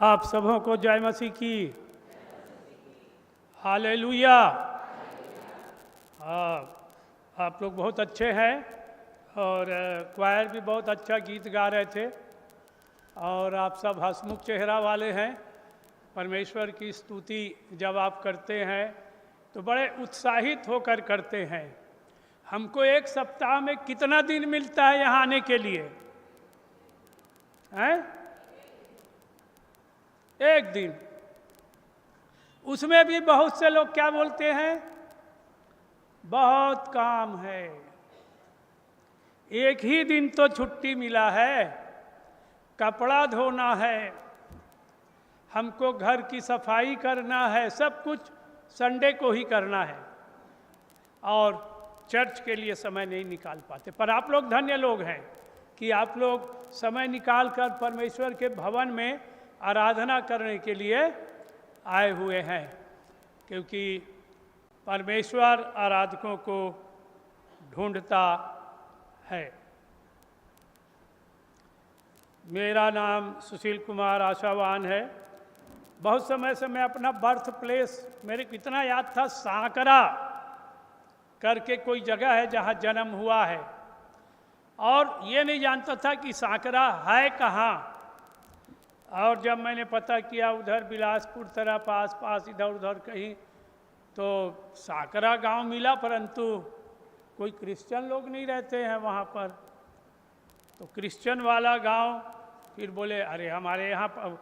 आप सबों को जय मसीह की। हालेलुया। आप लोग बहुत अच्छे हैं और क्वायर भी बहुत अच्छा गीत गा रहे थे और आप सब हंसमुख चेहरा वाले हैं। परमेश्वर की स्तुति जब आप करते हैं तो बड़े उत्साहित होकर करते हैं। हमको एक सप्ताह में कितना दिन मिलता है यहाँ आने के लिए? हैं? एक दिन। उसमें भी बहुत से लोग क्या बोलते हैं? बहुत काम है, एक ही दिन तो छुट्टी मिला है, कपड़ा धोना है, हमको घर की सफाई करना है, सब कुछ संडे को ही करना है और चर्च के लिए समय नहीं निकाल पाते। पर आप लोग धन्य लोग हैं कि आप लोग समय निकाल कर परमेश्वर के भवन में आराधना करने के लिए आए हुए हैं, क्योंकि परमेश्वर आराधकों को ढूंढता है। मेरा नाम सुशील कुमार आशावान है। बहुत समय से मैं अपना बर्थ प्लेस, मेरे को इतना याद था, सांकरा करके कोई जगह है जहाँ जन्म हुआ है, और ये नहीं जानता था कि सांकरा है कहाँ। और जब मैंने पता किया उधर बिलासपुर तरफ आस इधर उधर कहीं, तो सांकरा गांव मिला, परंतु कोई क्रिश्चियन लोग नहीं रहते हैं वहाँ पर। तो क्रिश्चियन वाला गांव, फिर बोले अरे हमारे यहाँ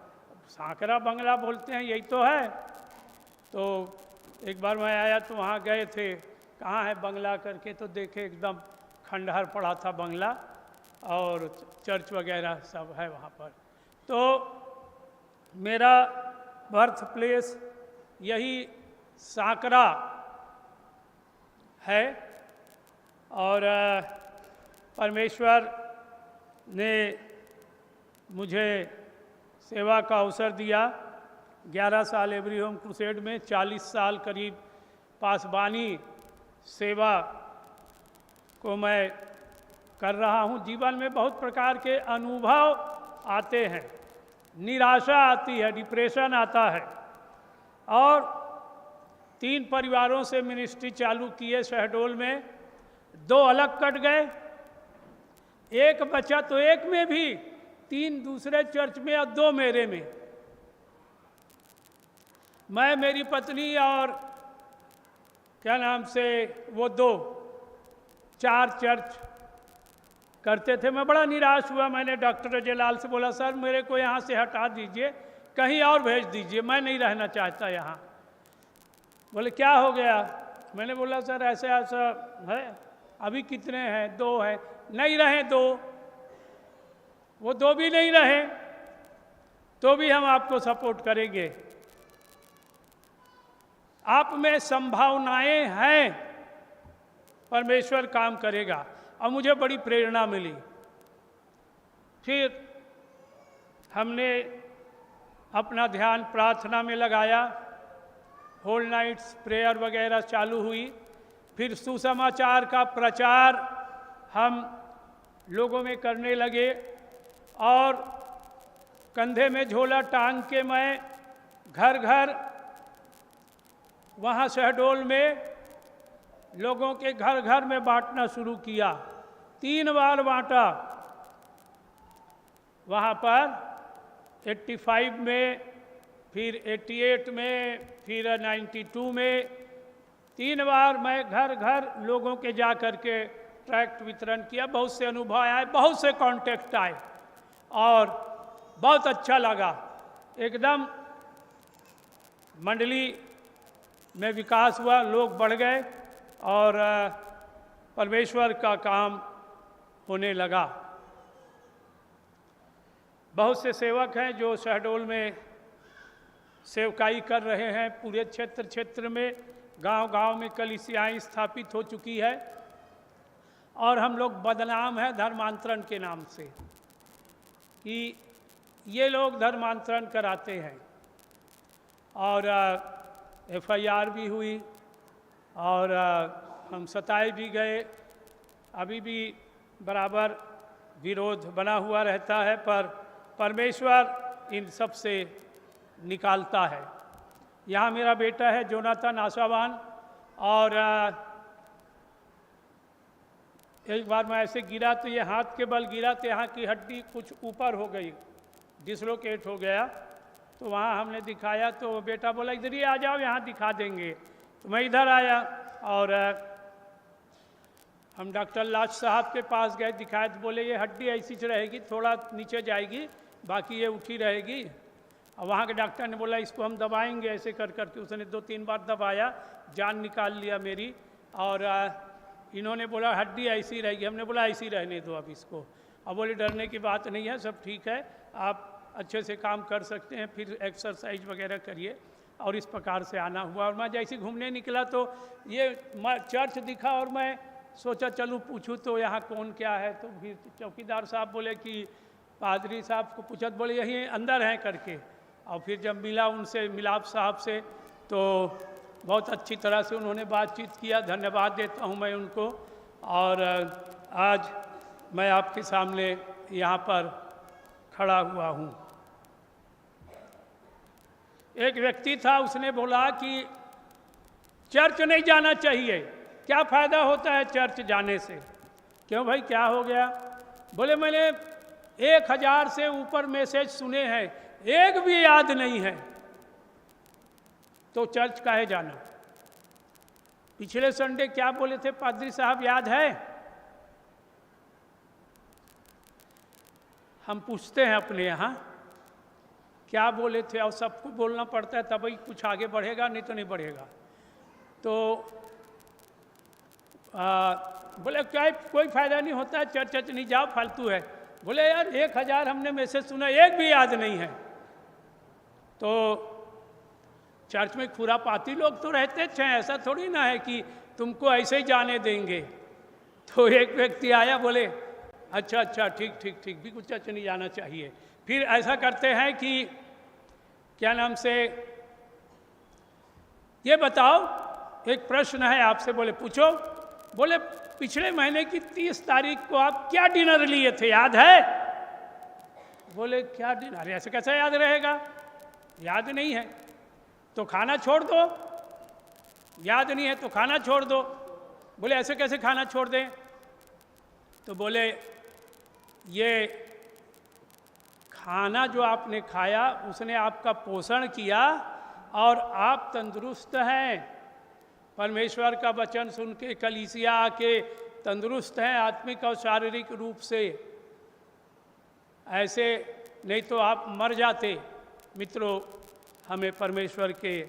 सांकरा बंगला बोलते हैं, यही तो है। तो एक बार मैं आया तो वहाँ गए थे, कहाँ है बंगला करके, तो देखे एकदम खंडहर पड़ा था बंगला और चर्च वगैरह सब है वहाँ पर। तो मेरा बर्थ प्लेस यही सांकरा है और परमेश्वर ने मुझे सेवा का अवसर दिया। 11 साल एवरी होम क्रूसेड में, 40 साल करीब पासबानी सेवा को मैं कर रहा हूँ। जीवन में बहुत प्रकार के अनुभव आते हैं, निराशा आती है, डिप्रेशन आता है, और 3 परिवारों से मिनिस्ट्री चालू किए शहडोल में, 2 अलग कट गए, एक बचा, तो एक में भी 3 दूसरे चर्च में और 2 मेरे में। मैं, मेरी पत्नी और क्या नाम से वो 2, 4 चर्च करते थे। मैं बड़ा निराश हुआ। मैंने डॉक्टर जलाल से बोला, सर मेरे को यहाँ से हटा दीजिए, कहीं और भेज दीजिए, मैं नहीं रहना चाहता यहाँ। बोले क्या हो गया? मैंने बोला सर ऐसा ऐसा है। अभी कितने हैं? 2 हैं। नहीं रहे 2, वो 2 भी नहीं रहे तो भी हम आपको सपोर्ट करेंगे। आप में संभावनाएं हैं, परमेश्वर काम करेगा। और मुझे बड़ी प्रेरणा मिली। फिर हमने अपना ध्यान प्रार्थना में लगाया, होल नाइट्स प्रेयर वगैरह चालू हुई। फिर सुसमाचार का प्रचार हम लोगों में करने लगे और कंधे में झोला टांग के मैं घर घर वहाँ शहडोल में लोगों के घर घर में बांटना शुरू किया। 3 बार बांटा। वहाँ पर 85 में, फिर 88 में, फिर 92 में, 3 बार मैं घर घर लोगों के जा कर के ट्रैक्ट वितरण किया। बहुत से अनुभव आए, बहुत से कांटेक्ट आए और बहुत अच्छा लगा। एकदम मंडली में विकास हुआ, लोग बढ़ गए और परमेश्वर का काम होने लगा। बहुत से सेवक हैं जो शहडोल में सेवकाई कर रहे हैं। पूरे क्षेत्र में, गांव-गांव में कलीसियाएं स्थापित हो चुकी है और हम लोग बदनाम हैं धर्मांतरण के नाम से कि ये लोग धर्मांतरण कराते हैं। और FIR भी हुई और हम सताए भी गए। अभी भी बराबर विरोध बना हुआ रहता है, पर परमेश्वर इन सब से निकालता है। यहाँ मेरा बेटा है जोनाथन आशावान, और एक बार मैं ऐसे गिरा तो ये हाथ के बल गिरा तो यहाँ की हड्डी कुछ ऊपर हो गई, डिसलोकेट हो गया। तो वहाँ हमने दिखाया तो बेटा बोला इधर ही आ जाओ, यहाँ दिखा देंगे। तो मैं इधर आया और हम डॉक्टर लाज साहब के पास गए, दिखाया तो बोले ये हड्डी ऐसी रहेगी, थोड़ा नीचे जाएगी, बाकी ये उठी रहेगी। और वहाँ के डॉक्टर ने बोला इसको हम दबाएंगे, ऐसे कर करके उसने 2-3 बार दबाया, जान निकाल लिया मेरी। और इन्होंने बोला हड्डी ऐसी रहेगी, हमने बोला ऐसी रहने दो अब इसको। अब बोले डरने की बात नहीं है, सब ठीक है, आप अच्छे से काम कर सकते हैं, फिर एक्सरसाइज वगैरह करिए। और इस प्रकार से आना हुआ। और मैं जैसे घूमने निकला तो ये चर्च दिखा और मैं सोचा चलूँ पूछूँ तो यहाँ कौन क्या है। तो फिर चौकीदार साहब बोले कि पादरी साहब को पूछा, बोले यही अंदर हैं करके। और फिर जब मिला उनसे, मिलाप साहब से, तो बहुत अच्छी तरह से उन्होंने बातचीत किया, धन्यवाद देता हूँ मैं उनको। और आज मैं आपके सामने यहाँ पर खड़ा हुआ हूँ। एक व्यक्ति था, उसने बोला कि चर्च नहीं जाना चाहिए, क्या फ़ायदा होता है चर्च जाने से। क्यों भाई, क्या हो गया? बोले मैंने 1000 से ऊपर मैसेज सुने हैं, एक भी याद नहीं है, तो चर्च काहे जाना। पिछले संडे क्या बोले थे पादरी साहब, याद है? हम पूछते हैं अपने यहाँ क्या बोले थे, और सबको बोलना पड़ता है तभी कुछ आगे बढ़ेगा, नहीं तो नहीं बढ़ेगा। तो बोले क्या कोई फायदा नहीं होता है, चर्च नहीं जाओ, फालतू है। बोले यार 1000 हमने मैसेज सुना, एक भी याद नहीं है। तो चर्च में खुरापाती लोग तो रहते थे, ऐसा थोड़ी ना है कि तुमको ऐसे ही जाने देंगे। तो एक व्यक्ति आया, बोले अच्छा अच्छा ठीक ठीक ठीक, भी कुछ चर्च नहीं जाना चाहिए। फिर ऐसा करते हैं कि क्या नाम से, ये बताओ एक प्रश्न है आपसे, बोले पूछो। बोले पिछले महीने की 30 तारीख को आप क्या डिनर लिए थे, याद है? बोले क्या डिनर, ऐसे कैसे याद रहेगा, याद नहीं है तो खाना छोड़ दो, याद नहीं है तो खाना छोड़ दो। बोले ऐसे कैसे खाना छोड़ दें? तो बोले ये खाना जो आपने खाया उसने आपका पोषण किया और आप तंदुरुस्त हैं। परमेश्वर का वचन सुन के कलीसिया आके तंदुरुस्त हैं आत्मिक और शारीरिक रूप से, ऐसे नहीं तो आप मर जाते। मित्रों, हमें परमेश्वर के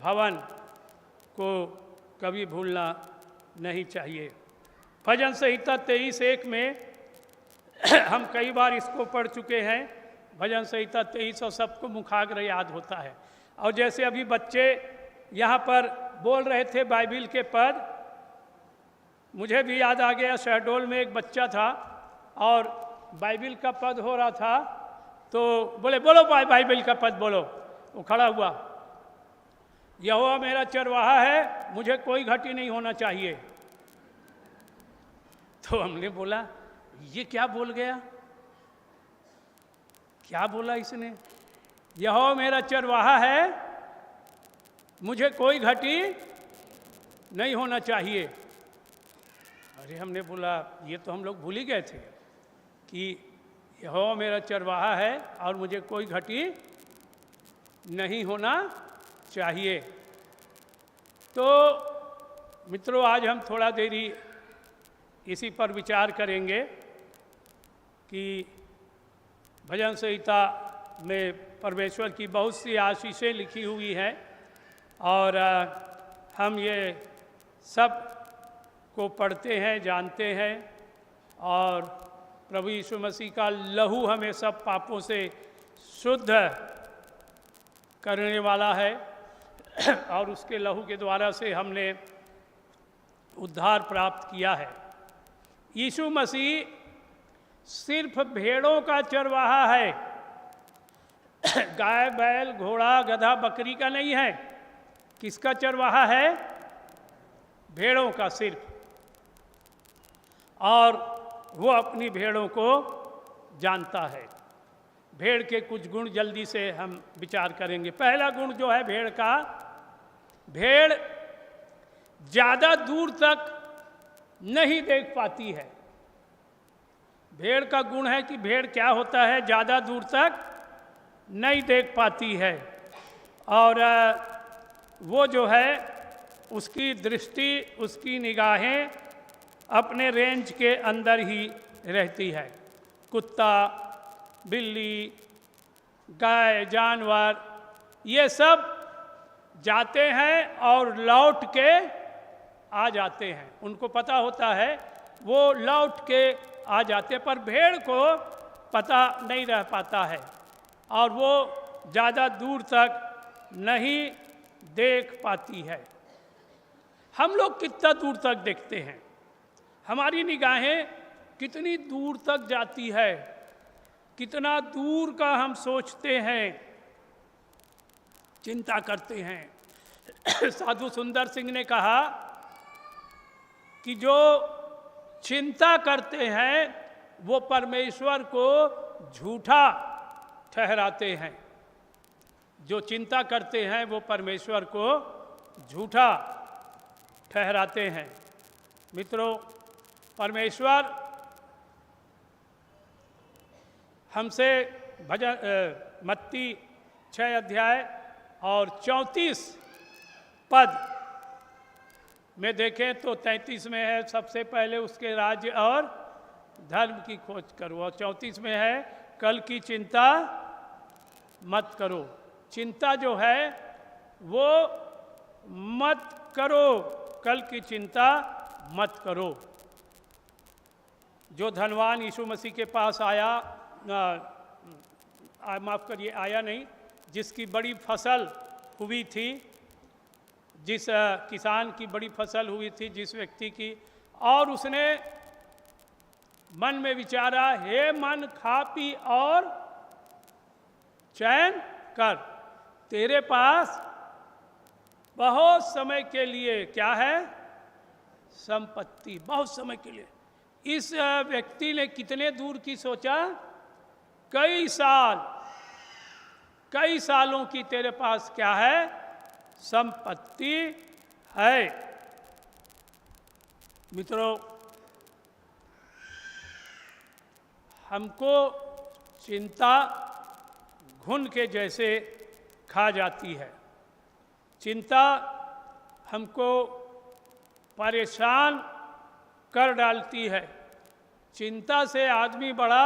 भवन को कभी भूलना नहीं चाहिए। भजन संहिता 23:1 में हम कई बार इसको पढ़ चुके हैं। भजन संहिता 23 और सबको मुखाग्र याद होता है। और जैसे अभी बच्चे यहाँ पर बोल रहे थे बाइबिल के पद, मुझे भी याद आ गया। शहडोल में एक बच्चा था और बाइबिल का पद हो रहा था, तो बोले बोलो बाइबिल का पद बोलो। वो खड़ा हुआ, यहोवा मेरा चरवाहा है, मुझे कोई घटी नहीं होना चाहिए। तो हमने बोला ये क्या बोल गया, क्या बोला इसने? यहोवा मेरा चरवाहा है, मुझे कोई घटी नहीं होना चाहिए। अरे हमने बोला ये तो हम लोग भूल ही गए थे कि यहोवा मेरा चरवाहा है और मुझे कोई घटी नहीं होना चाहिए। तो मित्रों, आज हम थोड़ा देरी इसी पर विचार करेंगे कि भजन संहिता में परमेश्वर की बहुत सी आशीषें लिखी हुई हैं और हम ये सब को पढ़ते हैं, जानते हैं। और प्रभु यीशु मसीह का लहू हमें सब पापों से शुद्ध करने वाला है और उसके लहू के द्वारा से हमने उद्धार प्राप्त किया है। यीशु मसीह सिर्फ भेड़ों का चरवाहा है, गाय बैल घोड़ा गधा बकरी का नहीं है। किसका चरवाहा है? भेड़ों का सिर्फ। और वो अपनी भेड़ों को जानता है। भेड़ के कुछ गुण जल्दी से हम विचार करेंगे। पहला गुण जो है भेड़ का, भेड़ ज़्यादा दूर तक नहीं देख पाती है। भेड़ का गुण है कि भेड़ क्या होता है, ज़्यादा दूर तक नहीं देख पाती है, और वो जो है उसकी दृष्टि, उसकी निगाहें अपने रेंज के अंदर ही रहती है। कुत्ता, बिल्ली, गाय, जानवर, ये सब जाते हैं और लौट के आ जाते हैं, उनको पता होता है, वो लौट के आ जाते हैं। पर भेड़ को पता नहीं रह पाता है और वो ज़्यादा दूर तक नहीं देख पाती है। हम लोग कितना दूर तक देखते हैं, हमारी निगाहें कितनी दूर तक जाती है, कितना दूर का हम सोचते हैं, चिंता करते हैं। साधु सुंदर सिंह ने कहा कि जो चिंता करते हैं वो परमेश्वर को झूठा ठहराते हैं। जो चिंता करते हैं वो परमेश्वर को झूठा ठहराते हैं। मित्रों, परमेश्वर हमसे भजन मत्ती 6 अध्याय और 34 पद में देखें तो 33 में है, सबसे पहले उसके राज्य और धर्म की खोज करो, और 34 में है कल की चिंता मत करो। चिंता जो है वो मत करो, कल की चिंता मत करो। जो धनवान यीशु मसीह के पास आया, माफ़ करिए, आया नहीं, जिसकी बड़ी फसल हुई थी, जिस किसान की बड़ी फसल हुई थी, जिस व्यक्ति की, और उसने मन में विचारा, हे मन खा पी और चैन कर, तेरे पास बहुत समय के लिए क्या है, संपत्ति, बहुत समय के लिए। इस व्यक्ति ने कितने दूर की सोचा, कई सालों की तेरे पास क्या है, संपत्ति है। मित्रों, हमको चिंता घुन के जैसे खा जाती है। चिंता हमको परेशान कर डालती है। चिंता से आदमी बड़ा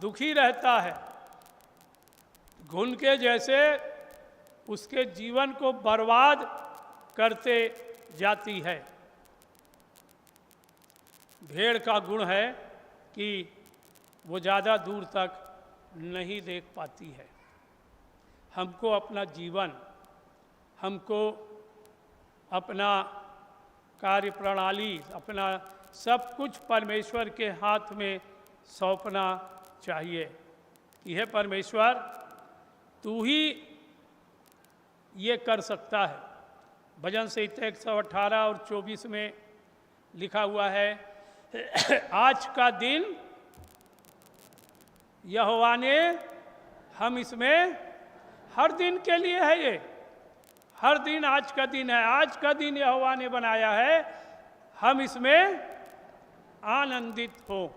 दुखी रहता है, घुन के जैसे उसके जीवन को बर्बाद करते जाती है। भेड़ का गुण है कि वो ज़्यादा दूर तक नहीं देख पाती है। हमको अपना जीवन, हमको अपना कार्य प्रणाली, अपना सब कुछ परमेश्वर के हाथ में सौंपना चाहिए कि हे परमेश्वर, तू ही ये कर सकता है। भजन संहिता 118 और 24 में लिखा हुआ है, आज का दिन यहोवा ने, हम इसमें, हर दिन के लिए है ये, हर दिन आज का दिन है, आज का दिन यहोवा ने बनाया है, हम इसमें आनंदित हो।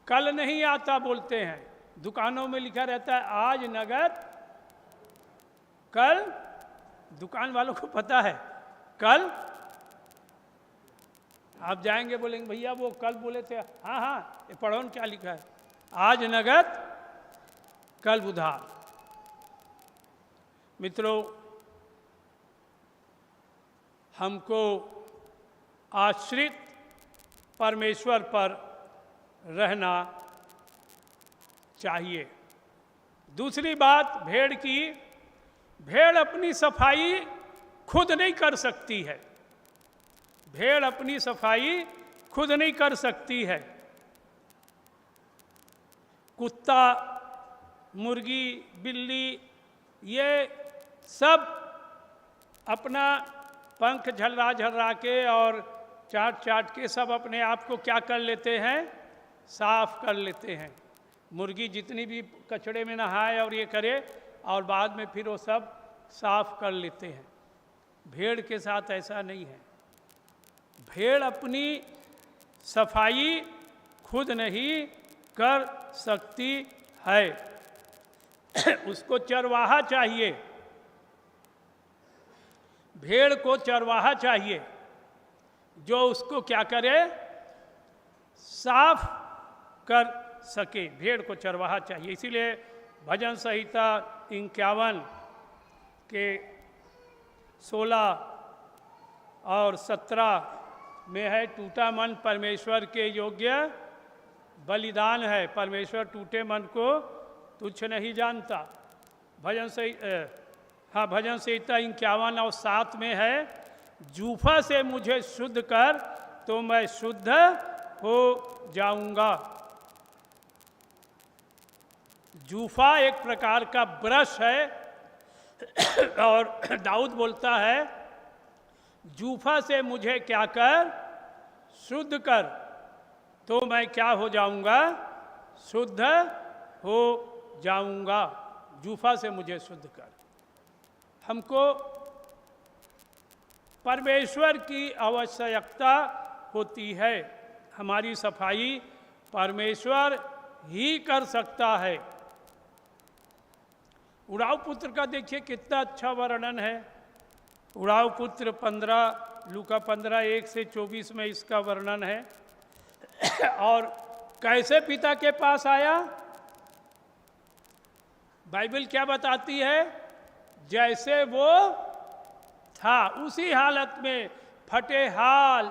कल नहीं आता बोलते हैं, दुकानों में लिखा रहता है आज नगद, कल, दुकान वालों को पता है कल। आप जाएंगे बोलेंगे भैया वो कल बोले थे, हाँ हाँ, ये पढ़ो क्या लिखा है, आज नगद कल उधार। मित्रों, हमको आश्रित परमेश्वर पर रहना चाहिए। दूसरी बात भेड़ की, भेड़ अपनी सफाई खुद नहीं कर सकती है। भेड़ अपनी सफाई खुद नहीं कर सकती है। कुत्ता, मुर्गी, बिल्ली, ये सब अपना पंख झलरा झलरा के और चाट चाट के सब अपने आप को क्या कर लेते हैं, साफ कर लेते हैं। मुर्गी जितनी भी कचड़े में नहाए और ये करे और बाद में फिर वो सब साफ कर लेते हैं। भेड़ के साथ ऐसा नहीं है। भेड़ अपनी सफाई खुद नहीं कर सकती है, उसको चरवाहा चाहिए। भेड़ को चरवाहा चाहिए जो उसको क्या करे, साफ कर सके। भेड़ को चरवाहा चाहिए। इसीलिए भजन संहिता 51 के 16 और 17 में है, टूटा मन परमेश्वर के योग्य बलिदान है, परमेश्वर टूटे मन को तुच्छ नहीं जानता। भजन संहिता 51 और 7 में है, जूफा से मुझे शुद्ध कर तो मैं शुद्ध हो जाऊंगा। जूफा एक प्रकार का ब्रश है और दाऊद बोलता है, जूफा से मुझे क्या कर, शुद्ध कर तो मैं क्या हो जाऊंगा, शुद्ध हो जाऊंगा। जूफा से मुझे शुद्ध कर। हमको परमेश्वर की आवश्यकता होती है। हमारी सफाई परमेश्वर ही कर सकता है। उड़ाऊ पुत्र का देखिए कितना अच्छा वर्णन है। उड़ाऊ पुत्र 15 लूका 15 1 से 24 में इसका वर्णन है। और कैसे पिता के पास आया, बाइबल क्या बताती है, जैसे वो था उसी हालत में, फटे हाल,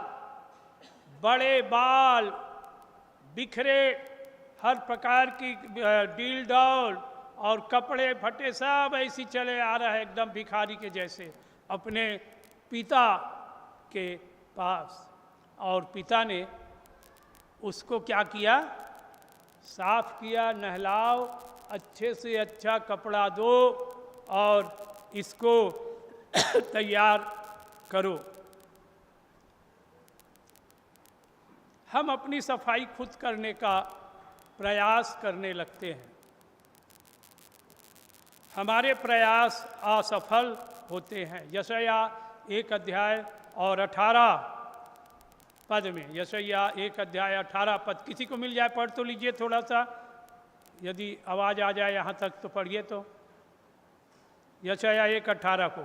बड़े बाल, बिखरे हर प्रकार की डील डॉल और कपड़े फटे, सब ऐसी चले आ रहा है एकदम भिखारी के जैसे अपने पिता के पास। और पिता ने उसको क्या किया, साफ किया, नहलाओ, अच्छे से अच्छा कपड़ा दो और इसको तैयार करो। हम अपनी सफाई खुद करने का प्रयास करने लगते हैं। हमारे प्रयास असफल होते हैं। यशाया 1 अध्याय और 18 पद में, यशाया 1 अध्याय 18 पद, किसी को मिल जाए पढ़ तो लीजिए थोड़ा सा, यदि आवाज़ आ जाए यहाँ तक तो पढ़िए। तो यशाया 1:18 को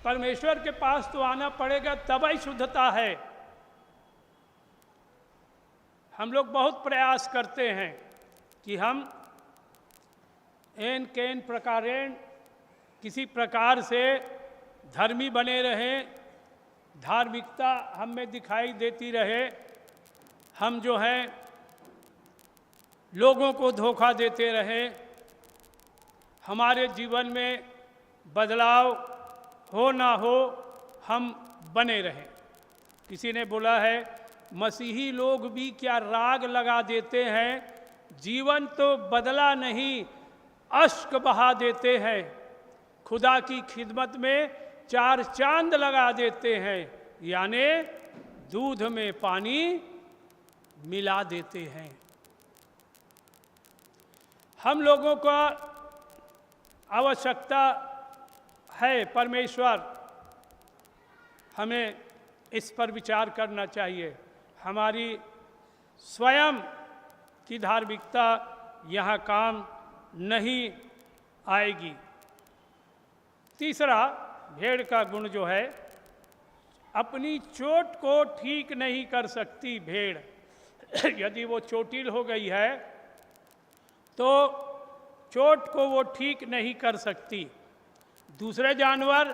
परमेश्वर के पास तो आना पड़ेगा, तब ही शुद्धता है। हम लोग बहुत प्रयास करते हैं कि हम एन केन प्रकारेण किसी प्रकार से धर्मी बने रहें, धार्मिकता हम में दिखाई देती रहे, हम जो हैं लोगों को धोखा देते रहें, हमारे जीवन में बदलाव हो ना हो हम बने रहें। किसी ने बोला है, मसीही लोग भी क्या राग लगा देते हैं, जीवन तो बदला नहीं अश्क बहा देते हैं, खुदा की खिदमत में 4 चांद लगा देते हैं, यानी दूध में पानी मिला देते हैं। हम लोगों को आवश्यकता है, परमेश्वर हमें इस पर विचार करना चाहिए। हमारी स्वयं की धार्मिकता यहाँ काम नहीं आएगी। तीसरा, भेड़ का गुण जो है, अपनी चोट को ठीक नहीं कर सकती भेड़। यदि वो चोटिल हो गई है तो चोट को वो ठीक नहीं कर सकती। दूसरे जानवर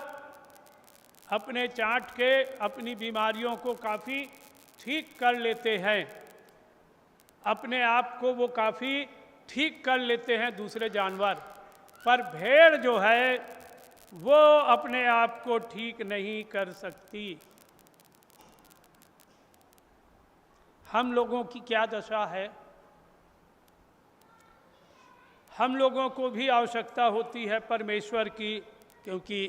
अपने चाट के अपनी बीमारियों को काफ़ी ठीक कर लेते हैं, अपने आप को वो काफ़ी ठीक कर लेते हैं दूसरे जानवर, पर भेड़ जो है वो अपने आप को ठीक नहीं कर सकती। हम लोगों की क्या दशा है। हम लोगों को भी आवश्यकता होती है परमेश्वर की, क्योंकि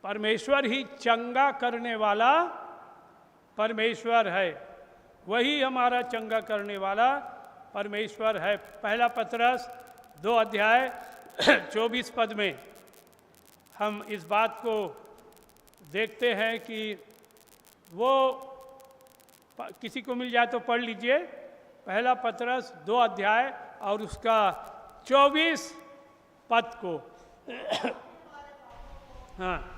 परमेश्वर ही चंगा करने वाला परमेश्वर है। वही हमारा चंगा करने वाला परमेश्वर है। पहला पतरस 2 अध्याय 24 पद में हम इस बात को देखते हैं कि वो किसी को मिल जाए तो पढ़ लीजिए। पहला पतरस 2 अध्याय और उसका 24 पद को। हाँ।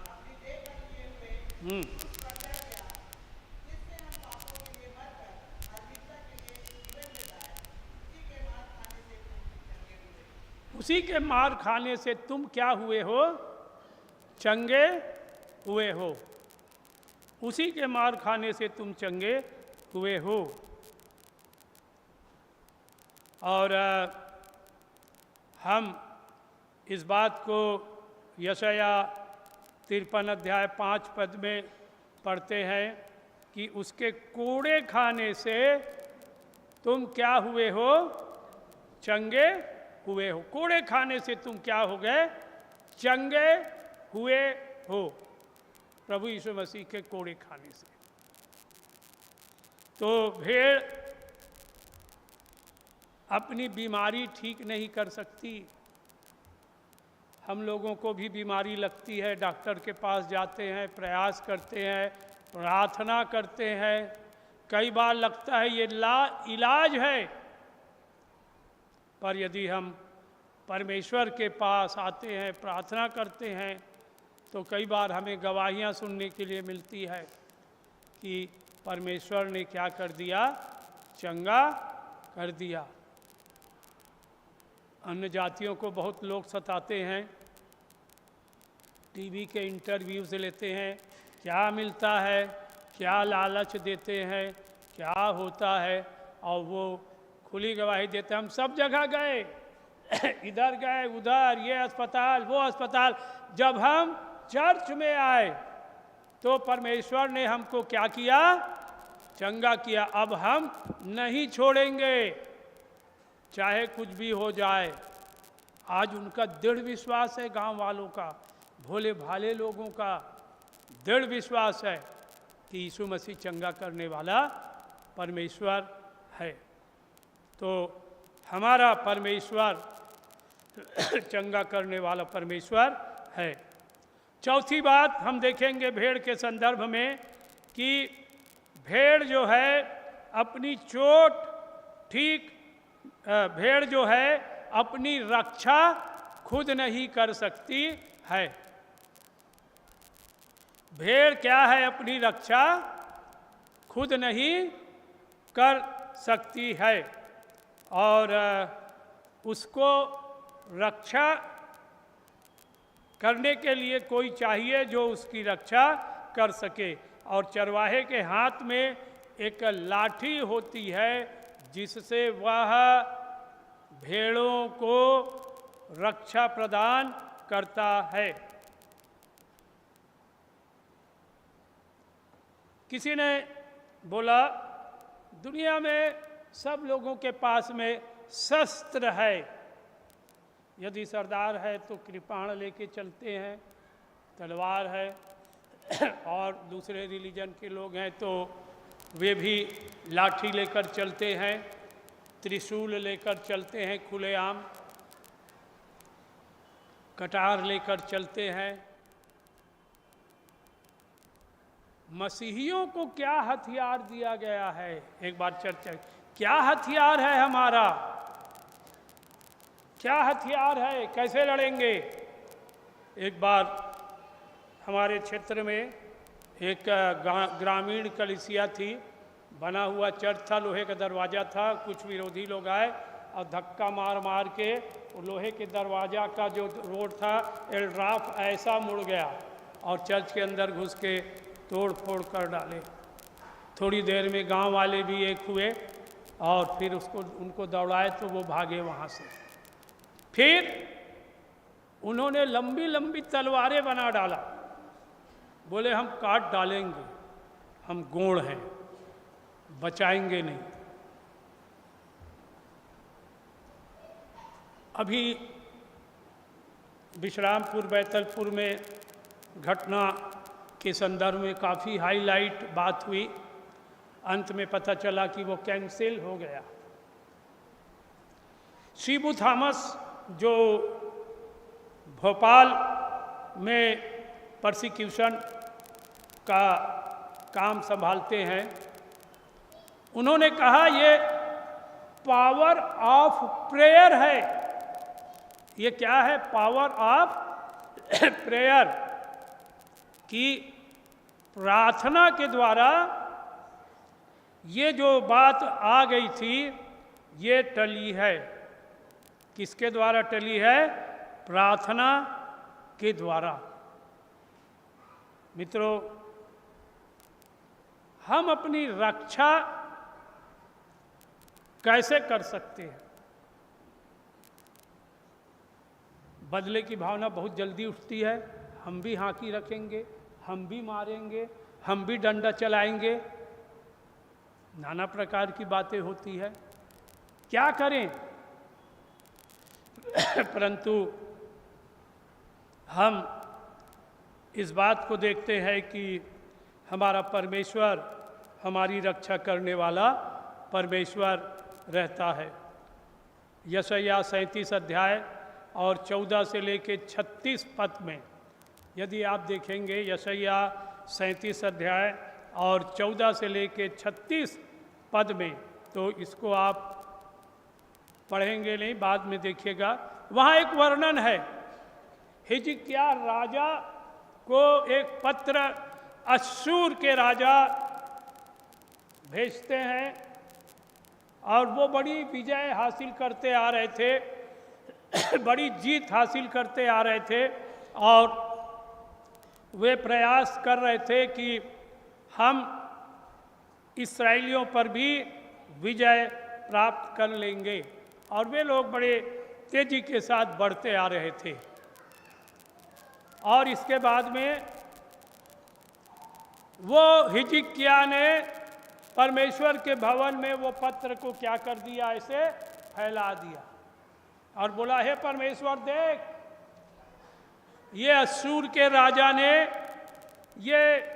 उसी के मार खाने से तुम क्या हुए हो, चंगे हुए हो। उसी के मार खाने से तुम चंगे हुए हो। और हम इस बात को यशाया 53 अध्याय 5 पद में पढ़ते हैं कि उसके कोड़े खाने से तुम क्या हुए हो, चंगे हुए हो। कोड़े खाने से तुम क्या हो गए, चंगे हुए हो, प्रभु यीशु मसीह के कोड़े खाने से। तो भेड़ अपनी बीमारी ठीक नहीं कर सकती। हम लोगों को भी बीमारी लगती है, डॉक्टर के पास जाते हैं, प्रयास करते हैं, प्रार्थना करते हैं। कई बार लगता है ये इलाज है, पर यदि हम परमेश्वर के पास आते हैं, प्रार्थना करते हैं, तो कई बार हमें गवाहियाँ सुनने के लिए मिलती है कि परमेश्वर ने क्या कर दिया, चंगा कर दिया। अन्य जातियों को बहुत लोग सताते हैं, टीवी के इंटरव्यूज़ लेते हैं, क्या मिलता है, क्या लालच देते हैं, क्या होता है, और वो खुली गवाही देते हैं। हम सब जगह गए, इधर गए, उधर, ये अस्पताल, वो अस्पताल। जब हम चर्च में आए तो परमेश्वर ने हमको क्या किया, चंगा किया। अब हम नहीं छोड़ेंगे, चाहे कुछ भी हो जाए। आज उनका दृढ़ विश्वास है, गांव वालों का, भोले भाले लोगों का दृढ़ विश्वास है कि यीशु मसीह चंगा करने वाला परमेश्वर है। तो हमारा परमेश्वर चंगा करने वाला परमेश्वर है। चौथी बात हम देखेंगे भेड़ के संदर्भ में कि भेड़ जो है अपनी चोट ठीक, भेड़ जो है अपनी रक्षा खुद नहीं कर सकती है। भेड़ क्या है, अपनी रक्षा खुद नहीं कर सकती है, और उसको रक्षा करने के लिए कोई चाहिए जो उसकी रक्षा कर सके। और चरवाहे के हाथ में एक लाठी होती है जिससे वह भेड़ों को रक्षा प्रदान करता है। किसी ने बोला दुनिया में सब लोगों के पास में शस्त्र है, यदि सरदार है तो कृपाण लेके चलते हैं, तलवार है, और दूसरे रिलीजन के लोग हैं तो वे भी लाठी लेकर चलते हैं, त्रिशूल लेकर चलते हैं, खुलेआम कटार लेकर चलते हैं। मसीहियों को क्या हथियार दिया गया है, एक बार चर्चा, क्या हथियार है हमारा, क्या हथियार है, कैसे लड़ेंगे। एक बार हमारे क्षेत्र में एक ग्रामीण कलीसिया थी, बना हुआ चर्च था, लोहे का दरवाज़ा था। कुछ विरोधी लोग आए और धक्का मार मार के लोहे के दरवाज़ा का जो रोड था एल्ड्राफ ऐसा मुड़ गया और चर्च के अंदर घुस के तोड़ फोड़ कर डाले। थोड़ी देर में गांव वाले भी एक हुए और फिर उनको दौड़ाए तो वो भागे वहाँ से। फिर उन्होंने लंबी लंबी तलवारें बना डाला, बोले हम काट डालेंगे, हम गोंड़ हैं। बचाएंगे नहीं। अभी विश्रामपुर बैतलपुर में घटना के संदर्भ में काफ़ी हाईलाइट बात हुई, अंत में पता चला कि वो कैंसिल हो गया। शिबू थॉमस जो भोपाल में प्रोसिक्यूशन का काम संभालते हैं, उन्होंने कहा ये पावर ऑफ प्रेयर है। ये क्या है? पावर ऑफ प्रेयर, कि प्रार्थना के द्वारा ये जो बात आ गई थी ये टली है। किसके द्वारा टली है? प्रार्थना के द्वारा। मित्रों, हम अपनी रक्षा कैसे कर सकते हैं? बदले की भावना बहुत जल्दी उठती है। हम भी हाकी रखेंगे, हम भी मारेंगे, हम भी डंडा चलाएंगे, नाना प्रकार की बातें होती है। क्या करें? परंतु हम इस बात को देखते हैं कि हमारा परमेश्वर, हमारी रक्षा करने वाला परमेश्वर रहता है। यशायाह 37 अध्याय और 14 से लेकर 36 पद में यदि आप देखेंगे, यशायाह 37 अध्याय और 14 से लेकर 36 पद में, तो इसको आप पढ़ेंगे नहीं, बाद में देखिएगा। वहाँ एक वर्णन है, हिजकिय्याह राजा को एक पत्र अश्शूर के राजा भेजते हैं और वो बड़ी विजय हासिल करते आ रहे थे, बड़ी जीत हासिल करते आ रहे थे और वे प्रयास कर रहे थे कि हम इस्राएलियों पर भी विजय प्राप्त कर लेंगे, और वे लोग बड़े तेजी के साथ बढ़ते आ रहे थे। और इसके बाद में वो हिजकिय्याह ने परमेश्वर के भवन में वो पत्र को क्या कर दिया? ऐसे फैला दिया और बोला, हे परमेश्वर देख, ये अश्शूर के राजा ने ये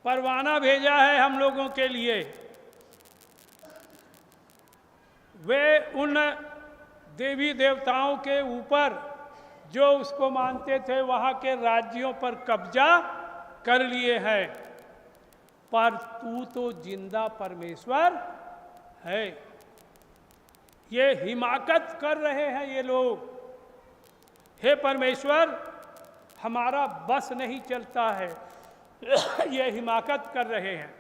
परवाना भेजा है हम लोगों के लिए। वे उन देवी देवताओं के ऊपर जो उसको मानते थे वहाँ के राज्यों पर कब्जा कर लिए हैं, पर तू तो जिंदा परमेश्वर है। ये हिमाकत कर रहे हैं ये लोग, हे परमेश्वर हमारा बस नहीं चलता है, ये हिमाकत कर रहे हैं।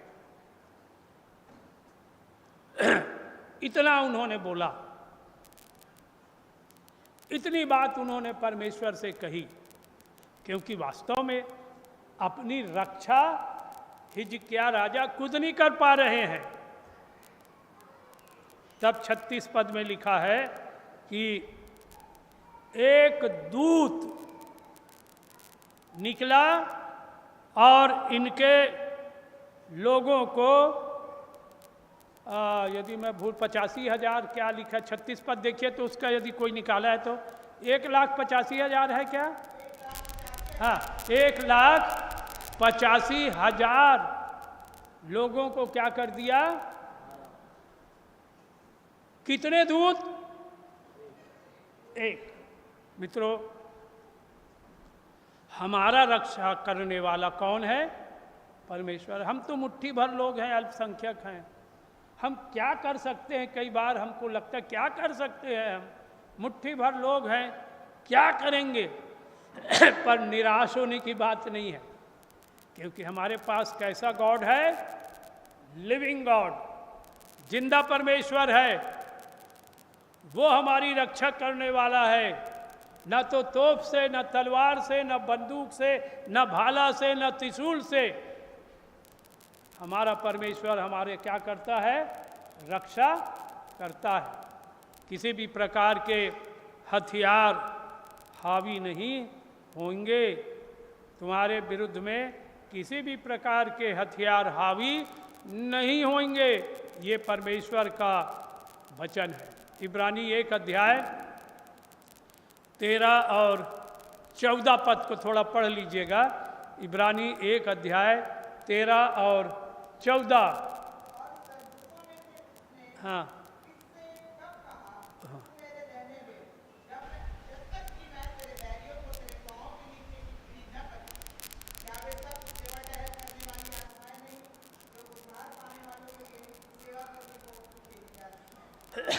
इतना उन्होंने बोला, इतनी बात उन्होंने परमेश्वर से कही, क्योंकि वास्तव में अपनी रक्षा हिजकिय्याह राजा खुद नहीं कर पा रहे हैं। तब 36 पद में लिखा है कि एक दूत निकला और इनके लोगों को यदि मैं भूल 85,000 क्या लिखा, 36 पद देखिए तो उसका यदि कोई निकाला है तो 1,85,000 है क्या? हाँ, 1,85,000 लोगों को क्या कर दिया? कितने दूत? एक। मित्रों, हमारा रक्षा करने वाला कौन है? परमेश्वर। हम तो मुट्ठी भर लोग हैं, अल्पसंख्यक हैं, हम क्या कर सकते हैं? कई बार हमको लगता है क्या कर सकते हैं, हम मुट्ठी भर लोग हैं, क्या करेंगे? पर निराश होने की बात नहीं है, क्योंकि हमारे पास कैसा गॉड है? लिविंग गॉड, जिंदा परमेश्वर है। वो हमारी रक्षा करने वाला है। न तो तोप से, न तलवार से, न बंदूक से, न भाला से, न त्रिशूल से। हमारा परमेश्वर हमारे क्या करता है? रक्षा करता है। किसी भी प्रकार के हथियार हावी नहीं होंगे तुम्हारे विरुद्ध में, किसी भी प्रकार के हथियार हावी नहीं होंगे। ये परमेश्वर का वचन है। इब्रानी 1 अध्याय 13 और 14 पद को थोड़ा पढ़ लीजिएगा। इब्रानी 1 अध्याय 13 और 14। हाँ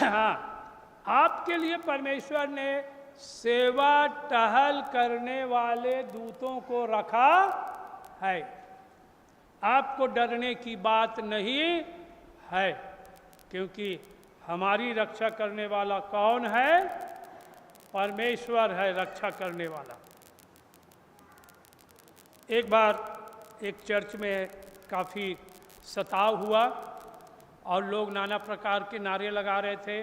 हाँ, आपके लिए परमेश्वर ने सेवा टहल करने वाले दूतों को रखा है। आपको डरने की बात नहीं है, क्योंकि हमारी रक्षा करने वाला कौन है? परमेश्वर है रक्षा करने वाला। एक बार एक चर्च में काफ़ी सताव हुआ और लोग नाना प्रकार के नारे लगा रहे थे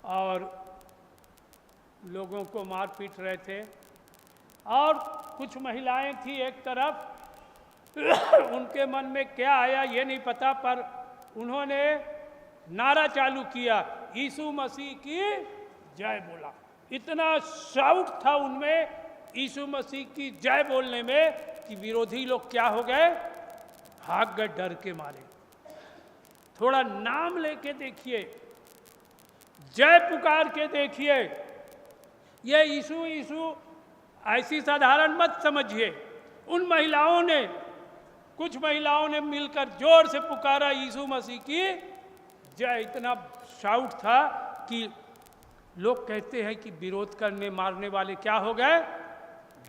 और लोगों को मार पीट रहे थे। और कुछ महिलाएं थी एक तरफ, उनके मन में क्या आया ये नहीं पता, पर उन्होंने नारा चालू किया, यीशु मसीह की जय बोला। इतना शाउट था उनमें यीशु मसीह की जय बोलने में कि विरोधी लोग क्या हो गए? भाग गए डर के मारे। थोड़ा नाम लेके देखिए, जय पुकार के देखिए। ये यीशु यीशु ऐसी साधारण मत समझिए। उन महिलाओं ने, कुछ महिलाओं ने मिलकर जोर से पुकारा यीशु मसीह की जय। इतना शाउट था कि लोग कहते हैं कि विरोध करने मारने वाले क्या हो गए?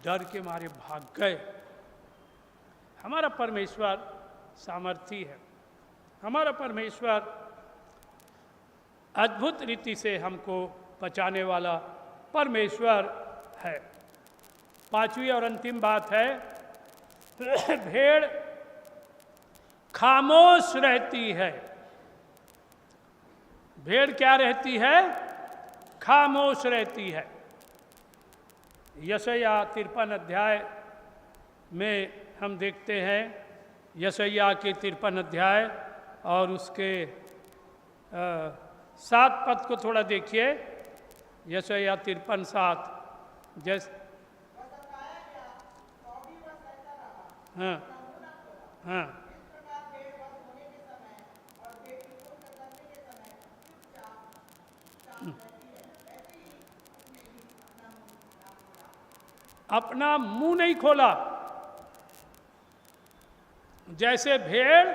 डर के मारे भाग गए। हमारा परमेश्वर सामर्थी है। हमारा परमेश्वर अद्भुत रीति से हमको बचाने वाला परमेश्वर है। पांचवी और अंतिम बात है, भेड़ खामोश रहती है। भेड़ क्या रहती है? खामोश रहती है। यशायाह 53 अध्याय में हम देखते हैं, यशायाह के 53 अध्याय और उसके 7 पद को थोड़ा देखिए। यशायाह 53:7 जैसे हाँ हाँ अपना मुंह नहीं खोला। जैसे भेड़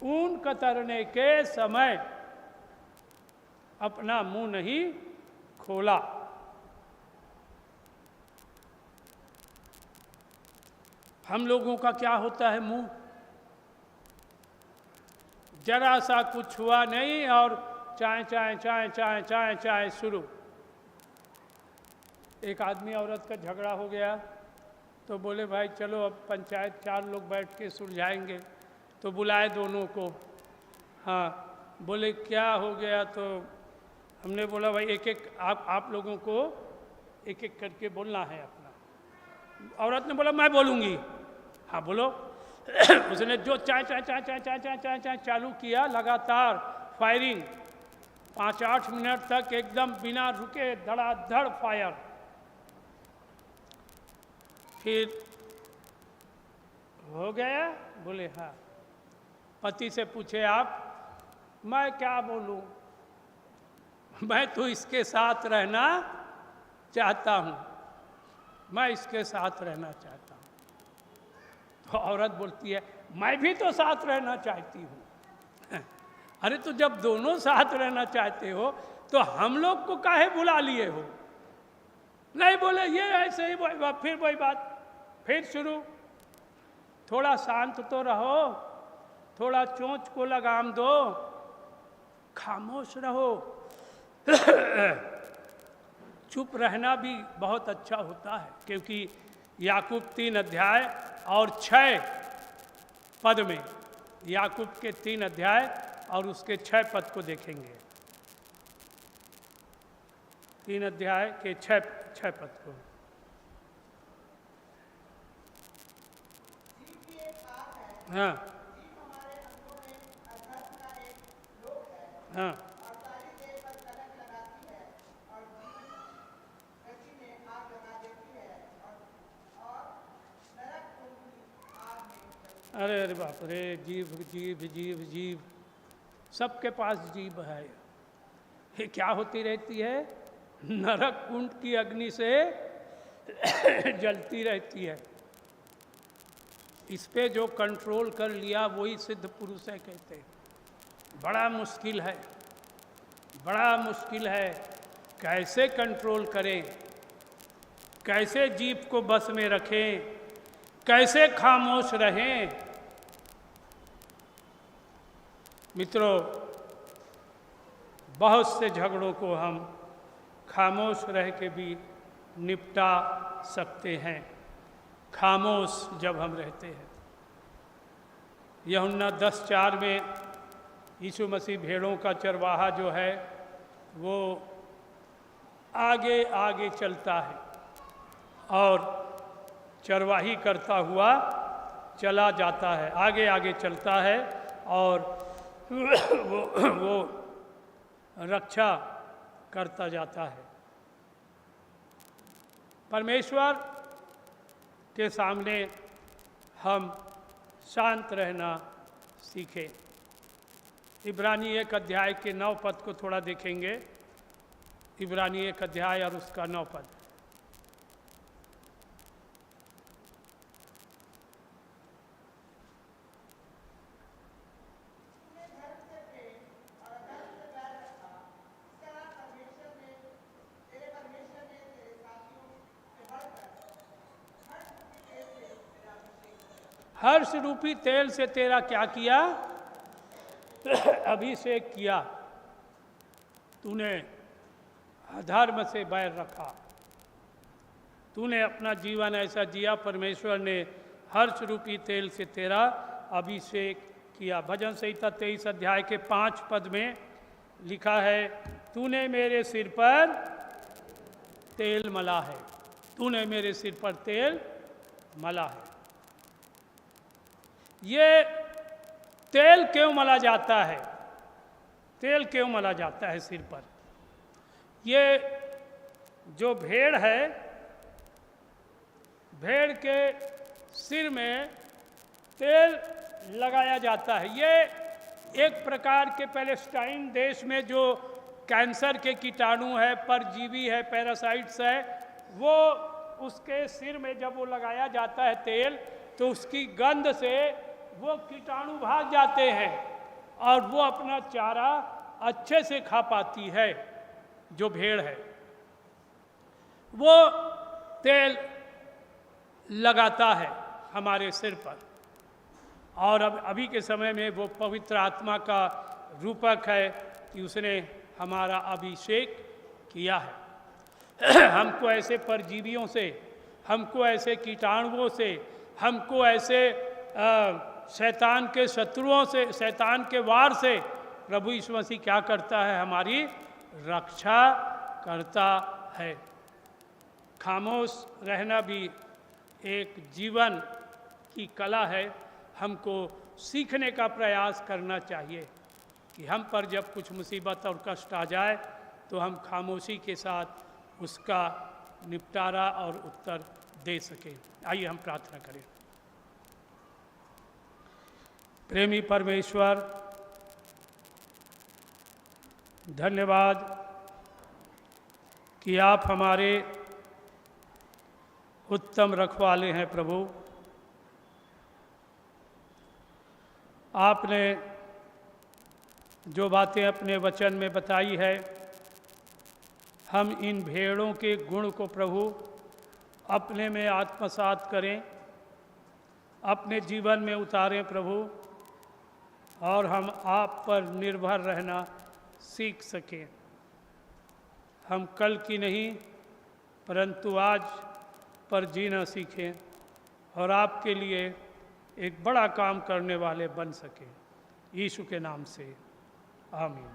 ऊन कतरने के समय अपना मुंह नहीं खोला। हम लोगों का क्या होता है? मुंह जरा सा कुछ हुआ नहीं और चाय चाय चाय चाय चाय चाय शुरू। एक आदमी औरत का झगड़ा हो गया तो बोले भाई चलो अब पंचायत 4 लोग बैठ के सुलझाएंगे। तो बुलाए दोनों को। हाँ, बोले क्या हो गया? तो हमने बोला भाई एक एक आप लोगों को एक एक करके बोलना है अपना। औरत ने बोला मैं बोलूँगी। हाँ बोलो। उसने जो चाय चाय चाय चाय चाय चाय चाय चाय चालू किया, लगातार फायरिंग 5-8 मिनट तक एकदम बिना रुके धड़ाधड़ फायर। फिर हो गया? बोले हाँ। पति से पूछे आप? मैं क्या बोलूं? मैं तो इसके साथ रहना चाहता हूं, मैं इसके साथ रहना चाहता हूं। तो औरत बोलती है मैं भी तो साथ रहना चाहती हूं। अरे तो जब दोनों साथ रहना चाहते हो तो हम लोग को काहे बुला लिए हो? नहीं बोले ये ऐसे ही फिर वही बात, फिर शुरू। थोड़ा शांत तो रहो, थोड़ा चोंच को लगाम दो, खामोश रहो। चुप रहना भी बहुत अच्छा होता है, क्योंकि याकूब 3 अध्याय और 6 पद में, याकूब के 3 अध्याय और उसके 6 पद को देखेंगे। 3 अध्याय के 6 पद को। हाँ हाँ, अरे अरे बाप रे, जीव जीव जीव जीव, सबके पास जीव है। ये क्या होती रहती है? नरक कुंड की अग्नि से जलती रहती है। इस पे जो कंट्रोल कर लिया वही सिद्ध पुरुष है कहते हैं। बड़ा मुश्किल है, बड़ा मुश्किल है। कैसे कंट्रोल करें, कैसे जीव को बस में रखें, कैसे खामोश रहें। मित्रों, बहुत से झगड़ों को हम खामोश रह के भी निपटा सकते हैं, खामोश जब हम रहते हैं। यूहन्ना 10:4 में यीशु मसीह भेड़ों का चरवाहा जो है वो आगे आगे चलता है और चरवाही करता हुआ चला जाता है, आगे आगे चलता है और वो रक्षा करता जाता है। परमेश्वर के सामने हम शांत रहना सीखें। इब्रानी 1 अध्याय के 9 पद को थोड़ा देखेंगे। इब्रानी 1 अध्याय और उसका 9 पद। हर्ष रूपी तेल से तेरा क्या किया? अभिषेक किया। तूने अधर्म से बैर रखा, तूने अपना जीवन ऐसा जिया, परमेश्वर ने हर्ष रूपी तेल से तेरा अभिषेक किया। भजन संहिता 23 अध्याय के 5 पद में लिखा है, तूने मेरे सिर पर तेल मला है, तूने मेरे सिर पर तेल मला है। ये तेल क्यों मला जाता है? तेल क्यों मला जाता है सिर पर? ये जो भेड़ है, भेड़ के सिर में तेल लगाया जाता है। ये एक प्रकार के पैलेस्टाइन देश में जो कैंसर के कीटाणु है, परजीवी है, पैरासाइट्स है, वो उसके सिर में जब वो लगाया जाता है तेल, तो उसकी गंध से वो कीटाणु भाग जाते हैं और वो अपना चारा अच्छे से खा पाती है। जो भेड़ है वो तेल लगाता है हमारे सिर पर, और अब अभी के समय में वो पवित्र आत्मा का रूपक है कि उसने हमारा अभिषेक किया है। हमको ऐसे परजीवियों से, हमको ऐसे कीटाणुओं से, हमको ऐसे शैतान के शत्रुओं से, शैतान के वार से प्रभु यीशु मसीह क्या करता है? हमारी रक्षा करता है। खामोश रहना भी एक जीवन की कला है। हमको सीखने का प्रयास करना चाहिए कि हम पर जब कुछ मुसीबत और कष्ट आ जाए तो हम खामोशी के साथ उसका निपटारा और उत्तर दे सकें। आइए हम प्रार्थना करें। प्रेमी परमेश्वर, धन्यवाद कि आप हमारे उत्तम रखवाले हैं। प्रभु, आपने जो बातें अपने वचन में बताई है, हम इन भेड़ों के गुण को प्रभु अपने में आत्मसात करें, अपने जीवन में उतारें प्रभु, और हम आप पर निर्भर रहना सीख सकें। हम कल की नहीं परंतु आज पर जीना सीखें और आपके लिए एक बड़ा काम करने वाले बन सकें। यीशु के नाम से आमीन।